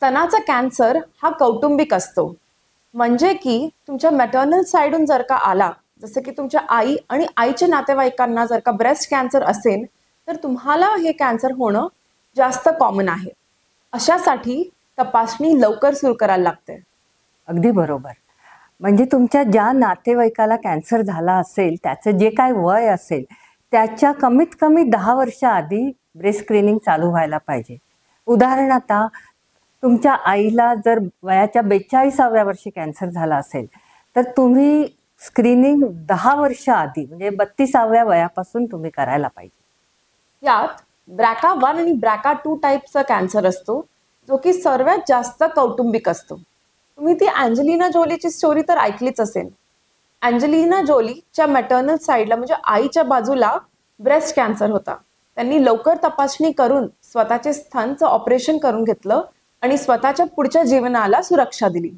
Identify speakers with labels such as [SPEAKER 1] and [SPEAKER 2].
[SPEAKER 1] स्तनाचा कॅन्सर हा कौटुंबिक असतो. म्हणजे की तुमच्या मॅटर्नल साइडून जर का आला, जसं की तुमच्या आई आणि आईच्या नातेवाईकांना जर का ब्रेस्ट कॅन्सर असेल, तर तुम्हाला हे कॅन्सर होणं जास्त कॉमन आहे. अशासाठी तपासणी लवकर सुरू करायला लागते.
[SPEAKER 2] अगदी बरोबर. म्हणजे तुमच्या ज्या नातेवाईकाला कॅन्सर झाला असेल, त्याचं जे काय वय असेल, त्याच्या कमीत कमी 10 वर्ष आधी ब्रेस्ट स्क्रीनिंग चालू व्हायला पाहिजे. उदाहरणार्थ तुमच्या आईला जर वयाच्या 42व्या वर्षी कॅन्सर झाला असेल, तर तुम्ही स्क्रीनिंग 10 वर्ष आधी म्हणजे 32व्या वयापासून तुम्ही करायला पाहिजे.
[SPEAKER 1] यात BRCA1 आणि BRCA2 टाईपचा कॅन्सर असतो, जो की सर्वात जास्त कौटुंबिक असतो. तुम्ही ती अँजेलिना जोलीची स्टोरी तर ऐकलीच असेल. अँजेलिना जोलीच्या मॅटर्नल साईडला म्हणजे आईच्या बाजूला ब्रेस्ट कॅन्सर होता. त्यांनी लवकर तपासणी करून स्वतःचे स्तनचं ऑपरेशन करून घेतलं आणि स्वतःच्या पुढच्या जीवनाला सुरक्षा दिली.